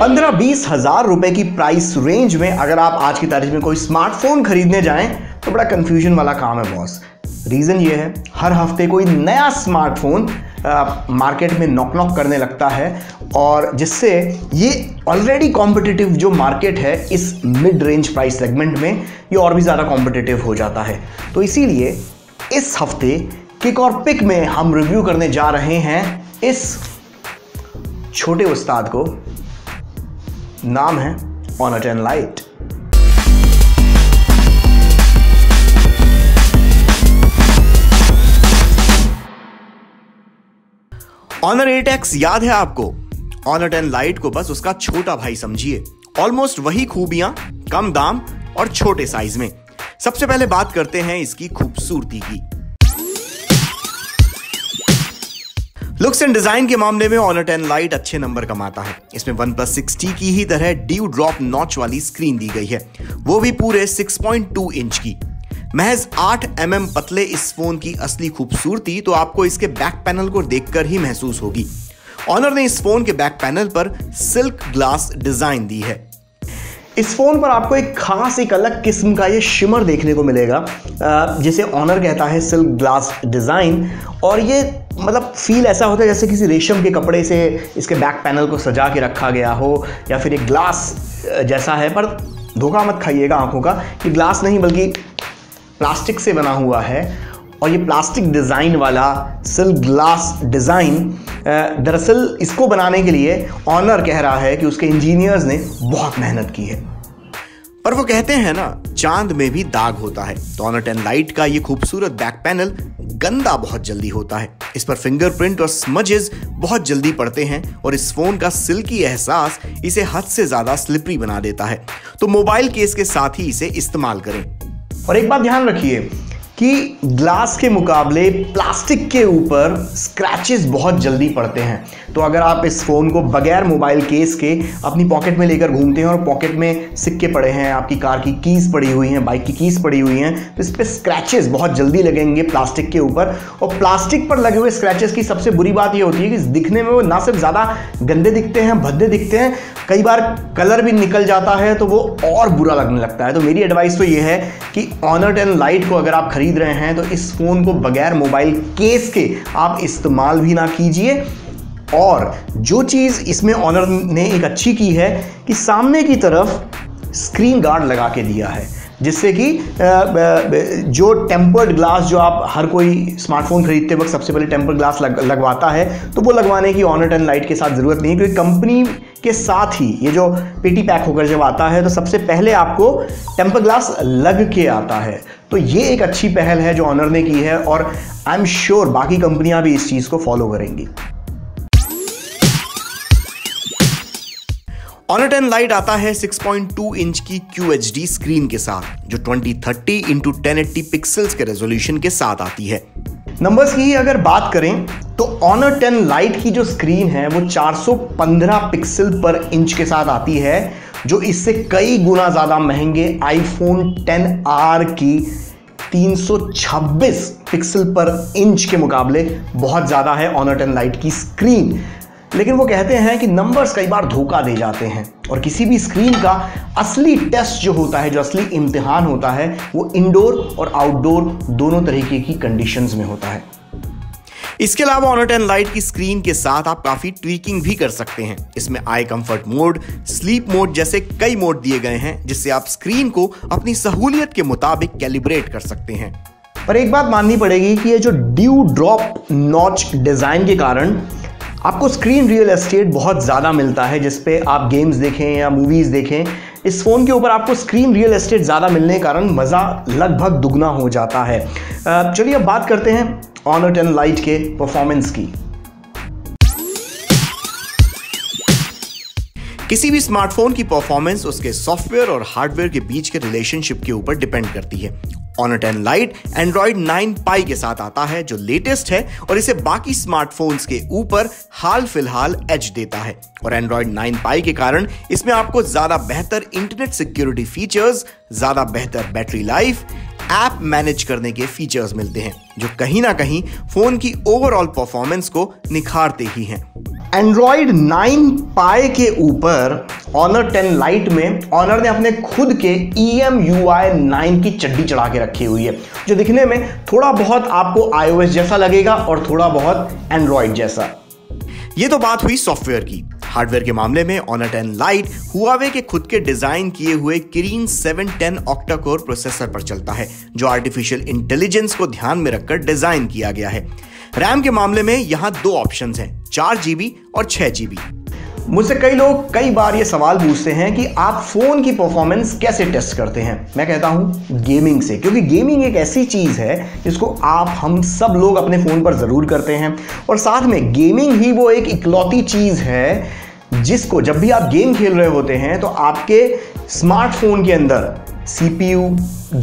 15-20 हज़ार रुपए की प्राइस रेंज में अगर आप आज की तारीख में कोई स्मार्टफोन खरीदने जाएं तो बड़ा कंफ्यूजन वाला काम है बॉस। रीज़न ये है, हर हफ्ते कोई नया स्मार्टफोन मार्केट में नॉक नॉक करने लगता है और जिससे ये ऑलरेडी कॉम्पिटिटिव जो मार्केट है इस मिड रेंज प्राइस सेगमेंट में ये और भी ज़्यादा कॉम्पिटिटिव हो जाता है। तो इसीलिए इस हफ्ते किक और पिक में हम रिव्यू करने जा रहे हैं इस छोटे उस्ताद को। नाम है Honor 10 Lite। Honor 8X याद है आपको? Honor 10 Lite को बस उसका छोटा भाई समझिए। ऑलमोस्ट वही खूबियां, कम दाम और छोटे साइज में। सबसे पहले बात करते हैं इसकी खूबसूरती की। लुक्स एंड डिजाइन के मामले में Honor 10 Lite अच्छे नंबर कमाता है। इसमें OnePlus 6T की ही तरह ड्यू ड्रॉप नॉच वाली स्क्रीन दी गई है, वो भी पूरे 6.2 इंच की। महज 8 mm पतले इस फोन की असली खूबसूरती तो आपको इसके बैक पैनल को देखकर ही महसूस होगी। Honor ने इस फोन के बैक पैनल पर सिल्क ग्लास डिजाइन दी है। इस फोन पर आपको एक अलग किस्म का ये शिमर देखने को मिलेगा जिसे Honor कहता है सिल्क ग्लास डिजाइन। और ये मतलब फील ऐसा होता है जैसे किसी रेशम के कपड़े से इसके बैक पैनल को सजा के रखा गया हो या फिर एक ग्लास जैसा है। पर धोखा मत खाइएगा आंखों का, कि ग्लास नहीं बल्कि प्लास्टिक से बना हुआ है। और ये प्लास्टिक डिज़ाइन वाला सिल्क ग्लास डिज़ाइन दरअसल इसको बनाने के लिए Honor कह रहा है कि उसके इंजीनियर्स ने बहुत मेहनत की है। पर वो कहते हैं ना, चांद में भी दाग होता है। तो Honor 10 Lite का ये खूबसूरत बैक पैनल गंदा बहुत जल्दी होता है। इस पर फिंगरप्रिंट और स्मजेस बहुत जल्दी पड़ते हैं और इस फोन का सिल्की एहसास इसे हद से ज्यादा स्लिपरी बना देता है। तो मोबाइल केस के साथ ही इसे इस्तेमाल करें। और एक बात ध्यान रखिए कि ग्लास के मुकाबले प्लास्टिक के ऊपर स्क्रैचेस बहुत जल्दी पड़ते हैं। तो अगर आप इस फ़ोन को बगैर मोबाइल केस के अपनी पॉकेट में लेकर घूमते हैं और पॉकेट में सिक्के पड़े हैं, आपकी कार की कीज़ पड़ी हुई हैं, बाइक की कीज़ पड़ी हुई हैं, तो इस पर स्क्रैचेस बहुत जल्दी लगेंगे प्लास्टिक के ऊपर। और प्लास्टिक पर लगे हुए स्क्रैचेस की सबसे बुरी बात ये होती है कि दिखने में वो ना सिर्फ ज़्यादा गंदे दिखते हैं, भद्दे दिखते हैं, कई बार कलर भी निकल जाता है तो वो और बुरा लगने लगता है। तो मेरी एडवाइस तो ये है कि Honor 10 Lite को अगर आप खरीद रहे हैं तो इस फोन को बगैर मोबाइल केस के आप इस्तेमाल भी ना कीजिए। और जो चीज इसमें Honor ने एक अच्छी की है कि सामने की तरफ स्क्रीन गार्ड लगा के दिया है, जिससे कि जो टेम्पर्ड ग्लास जो आप हर कोई स्मार्टफोन खरीदते वक्त सबसे पहले टेम्पर्ड ग्लास लगवाता है, तो वो लगवाने की Honor 10 Lite के साथ ज़रूरत नहीं है, क्योंकि कंपनी के साथ ही ये जो पेटी पैक होकर जब आता है तो सबसे पहले आपको टेम्पर्ड ग्लास लग के आता है। तो ये एक अच्छी पहल है जो Honor ने की है और आई एम श्योर बाकी कंपनियां भी इस चीज़ को फॉलो करेंगी। Honor 10 Lite आता है 6.2 इंच की QHD स्क्रीन के साथ, जो 2030x1080 पिक्सल्स के रेजोल्यूशन के साथ आती है। नंबर्स की अगर बात करें तो Honor 10 Lite की जो स्क्रीन है वो 415 पिक्सल पर इंच के साथ आती है, जो इससे कई गुना ज़्यादा महंगे iPhone XR की 326 पिक्सल पर इंच के मुकाबले बहुत ज़्यादा है Honor 10 Lite की स्क्रीन। लेकिन वो कहते हैं कि नंबर्स कई बार धोखा दे जाते हैं और किसी भी स्क्रीन का असली टेस्ट जो होता है, जो असली इम्तिहान होता है, वो इंडोर और आउटडोर दोनों तरीके की कंडीशंस में होता है। इसके अलावा Honor 10 Lite की स्क्रीन के साथ आप काफी ट्वीकिंग भी कर सकते हैं। इसमें eye comfort mode, sleep mode जैसे कई मोड दिए गए हैं, जिससे आप स्क्रीन को अपनी सहूलियत के मुताबिक कैलिब्रेट कर सकते हैं। पर एक बात माननी पड़ेगी कि ये जो ड्यू ड्रॉप नॉच डिजाइन के कारण आपको स्क्रीन रियल एस्टेट बहुत ज़्यादा मिलता है, जिस पे आप गेम्स देखें या मूवीज़ देखें, इस फ़ोन के ऊपर आपको स्क्रीन रियल एस्टेट ज़्यादा मिलने के कारण मज़ा लगभग दुगना हो जाता है। चलिए अब बात करते हैं Honor 10 Lite के परफॉर्मेंस की। किसी भी स्मार्टफोन की परफॉर्मेंस उसके सॉफ्टवेयर और हार्डवेयर के बीच के रिलेशनशिप के ऊपर डिपेंड करती है। Honor 10 Lite Android 9 Pie के साथ आता है, जो लेटेस्ट है और इसे बाकी स्मार्टफोन्स के ऊपर हाल फिलहाल एज देता है। और Android 9 Pie के कारण इसमें आपको ज्यादा बेहतर इंटरनेट सिक्योरिटी फीचर्स, ज्यादा बेहतर बैटरी लाइफ, ऐप मैनेज करने के फीचर्स मिलते हैं, जो कहीं ना कहीं फोन की ओवरऑल परफॉर्मेंस को निखारते ही हैं। एंड्रॉइड 9 पाई के ऊपर Honor 10 Lite में Honor ने अपने खुद के EMUI 9 की चड्डी चढ़ा के रखी हुई है, जो दिखने में थोड़ा बहुत आपको iOS जैसा लगेगा और थोड़ा बहुत Android जैसा। ये तो बात हुई सॉफ्टवेयर की। हार्डवेयर के मामले में Honor 10 Lite Huawei के खुद के डिजाइन किए हुए Kirin 710 ऑक्टा कोर प्रोसेसर पर चलता है, जो आर्टिफिशियल इंटेलिजेंस को ध्यान में रखकर डिजाइन किया गया है। रैम के मामले में यहां दो ऑप्शंस हैं, 4GB और 6GB। मुझसे कई लोग कई बार ये सवाल पूछते हैं कि आप फोन की परफॉर्मेंस कैसे टेस्ट करते हैं। मैं कहता हूं गेमिंग से, क्योंकि गेमिंग एक ऐसी चीज है जिसको हम सब लोग अपने फोन पर जरूर करते हैं, और साथ में गेमिंग ही वो एक इकलौती चीज है जिसको जब भी आप गेम खेल रहे होते हैं तो आपके स्मार्टफोन के अंदर CPU,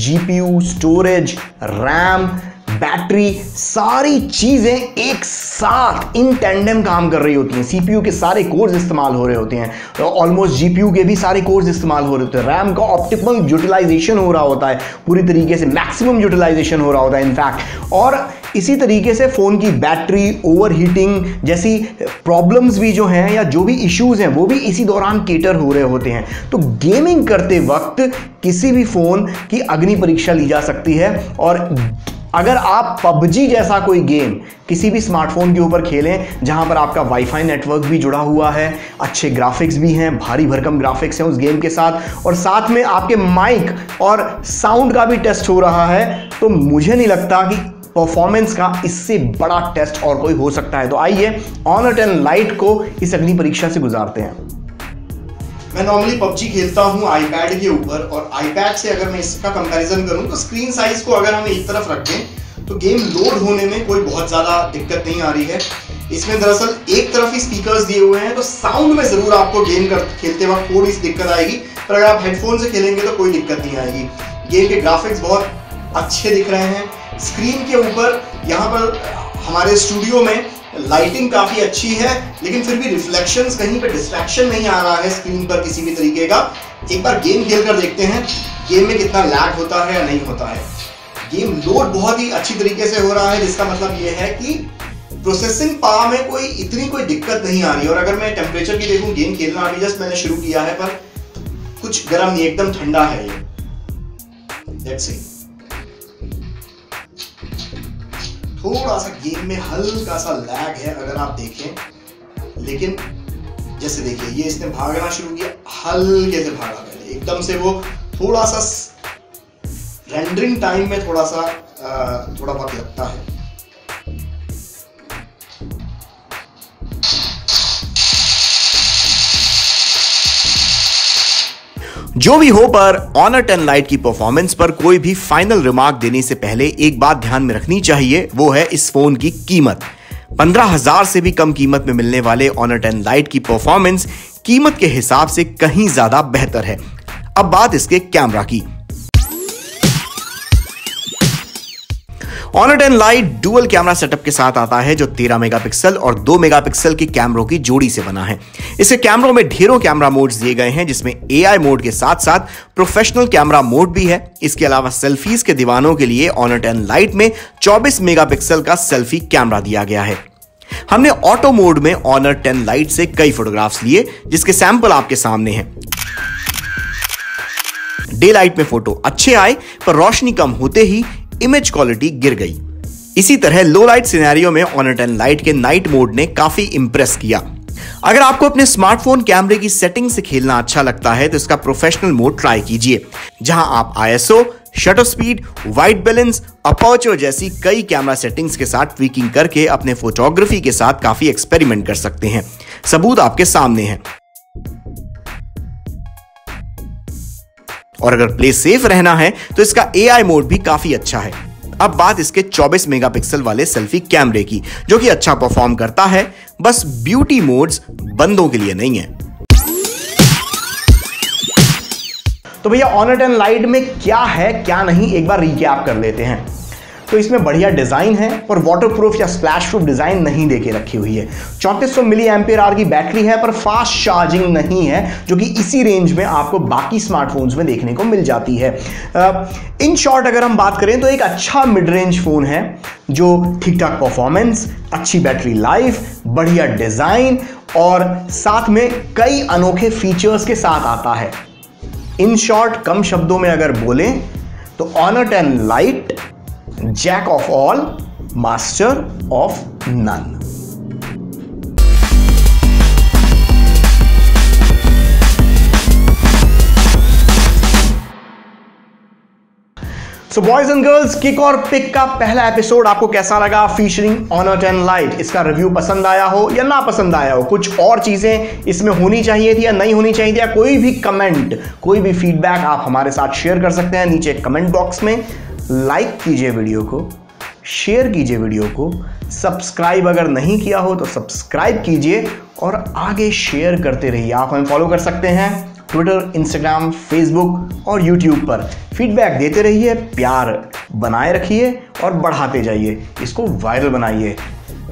GPU, storage, RAM, battery, सारी चीजें एक साथ इन टैंडम काम कर रही होती हैं। CPU के सारे कोर्स इस्तेमाल हो रहे होते हैं, ऑलमोस्ट GPU के भी सारे कोर्स इस्तेमाल हो रहे होते हैं, रैम का ऑप्टिमल यूटिलाइजेशन हो रहा होता है, पूरी तरीके से मैक्सिमम यूटिलाइजेशन हो रहा होता है इनफैक्ट। और इसी तरीके से फोन की बैटरी, ओवरहीटिंग जैसी प्रॉब्लम्स भी जो हैं या जो भी इश्यूज हैं वो भी इसी दौरान केटर हो रहे होते हैं। तो गेमिंग करते वक्त किसी भी फोन की अग्नि परीक्षा ली जा सकती है, और अगर आप PUBG जैसा कोई गेम किसी भी स्मार्टफोन के ऊपर खेलें जहां पर आपका वाईफाई नेटवर्क भी जुड़ा हुआ है, अच्छे ग्राफिक्स भी हैं, भारी भरकम ग्राफिक्स हैं उस गेम के साथ, और साथ में आपके माइक और साउंड का भी टेस्ट हो रहा है, तो मुझे नहीं लगता कि परफॉर्मेंस का इससे बड़ा टेस्ट और कोई हो सकता है। तो आइए Honor 10 Lite को इस अग्नि परीक्षा से गुजारते हैं। मैं नॉर्मली PUBG खेलता हूं आईपैड के ऊपर, और आईपैड से अगर मैं इसका कंपैरिजन करूं तो स्क्रीन साइज को अगर हम एक तरफ रखें तो गेम लोड होने में कोई बहुत ज़्यादा दिक्कत नहीं आ रही है। इसमें दरअसल एक तरफ ही स्पीकर्स दिए हुए हैं, तो साउंड में ज़रूर आपको गेम खेलते वक्त थोड़ी सी दिक्कत आएगी, पर अगर आप हेडफोन से खेलेंगे तो कोई दिक्कत नहीं आएगी। गेम के ग्राफिक्स बहुत अच्छे दिख रहे हैं। स्क्रीन के ऊपर यहाँ पर हमारे स्टूडियो में लाइटिंग काफी अच्छी है, लेकिन फिर भी रिफ्लेक्शंस, कहीं पे डिस्ट्रैक्शन नहीं आ रहा है स्क्रीन पर किसी भी तरीके का। एक बार गेम खेलकर देखते हैं गेम में कितना लैग होता है या नहीं होता है। गेम लोड बहुत ही अच्छी तरीके से हो रहा है, जिसका मतलब ये है कि प्रोसेसिंग पावर में कोई दिक्कत नहीं आ रही। और अगर मैं टेम्परेचर की देखूं, गेम खेलना अभी जस्ट मैंने शुरू किया है, पर कुछ गर्म नहीं, एकदम ठंडा है ये। लेट्स सी, थोड़ा सा गेम में हल्का सा लैग है अगर आप देखें, लेकिन जैसे देखिए ये इसने भागना शुरू किया, हल्के से भागा, पहले एकदम से वो थोड़ा सा रेंडरिंग टाइम में थोड़ा बहुत लगता है। जो भी हो, पर Honor 10 Lite की परफॉर्मेंस पर कोई भी फाइनल रिमार्क देने से पहले एक बात ध्यान में रखनी चाहिए, वो है इस फोन की कीमत। 15,000 से भी कम कीमत में मिलने वाले Honor 10 Lite की परफॉर्मेंस कीमत के हिसाब से कहीं ज्यादा बेहतर है। अब बात इसके कैमरा की। Honor 10 Lite dual camera setup के साथ आता है, जो 13 मेगापिक्सल और 2 मेगापिक्सल की कैमरों की जोड़ी से बना है। इसके कैमरों में ढेरों कैमरा मोड्स दिए गए हैं, जिसमें AI मोड के साथ साथ प्रोफेशनल कैमरा मोड भी है। इसके अलावा सेल्फीज के दीवानों के लिए Honor 10 Lite में 24 मेगापिक्सल का सेल्फी कैमरा दिया गया है। हमने ऑटो मोड में Honor 10 Lite से कई फोटोग्राफ्स लिए, जिसके सैंपल आपके सामने हैं। डे लाइट में फोटो अच्छे आए, पर रोशनी कम होते ही इमेज क्वालिटी गिर गई। इसी तरह लो लाइट सिनेरियो में Honor 10 Lite के नाइट मोड ने काफी इंप्रेस किया। अगर आपको अपने स्मार्टफोन कैमरे की सेटिंग से खेलना अच्छा लगता है तो इसका प्रोफेशनल मोड ट्राई कीजिए, जहां आप ISO, shutter speed, white balance, aperture जैसी कई कैमरा सेटिंग्स के साथ ट्वीकिंग करके अपने फोटोग्राफी के साथ काफी एक्सपेरिमेंट कर सकते हैं। सबूत आपके सामने है। और अगर प्ले सेफ रहना है तो इसका AI मोड भी काफी अच्छा है। अब बात इसके 24 मेगापिक्सल वाले सेल्फी कैमरे की, जो कि अच्छा परफॉर्म करता है, बस ब्यूटी मोड्स बंदों के लिए नहीं है। तो भैया Honor 10 Lite में क्या है क्या नहीं, एक बार रिकैप कर लेते हैं। तो इसमें बढ़िया डिजाइन है, पर वाटरप्रूफ या स्प्लैश प्रूफ डिजाइन नहीं देके रखी हुई है। 3400 मिली एम्पियर आवर की बैटरी है, पर फास्ट चार्जिंग नहीं है, जो कि इसी रेंज में आपको बाकी स्मार्टफोन्स में देखने को मिल जाती है। इन शॉर्ट अगर हम बात करें तो एक अच्छा मिड रेंज फोन है, जो ठीक ठाक परफॉर्मेंस, अच्छी बैटरी लाइफ, बढ़िया डिजाइन और साथ में कई अनोखे फीचर्स के साथ आता है। इन शॉर्ट, कम शब्दों में अगर बोलें तो Honor 10 Lite, jack of all, master of none. So boys and girls, kick और पिक का पहला एपिसोड आपको कैसा लगा फीचरिंग Honor 10 Lite? इसका रिव्यू पसंद आया हो या ना पसंद आया हो, कुछ और चीजें इसमें होनी चाहिए थी या नहीं होनी चाहिए थी, या कोई भी कमेंट, कोई भी फीडबैक आप हमारे साथ शेयर कर सकते हैं नीचे कमेंट बॉक्स में। लाइक कीजिए वीडियो को, शेयर कीजिए वीडियो को, सब्सक्राइब अगर नहीं किया हो तो सब्सक्राइब कीजिए और आगे शेयर करते रहिए। आप हमें फॉलो कर सकते हैं ट्विटर, इंस्टाग्राम, फेसबुक और यूट्यूब पर। फीडबैक देते रहिए, प्यार बनाए रखिए और बढ़ाते जाइए, इसको वायरल बनाइए।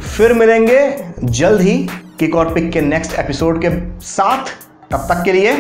फिर मिलेंगे जल्द ही किक और पिक के नेक्स्ट एपिसोड के साथ। तब तक के लिए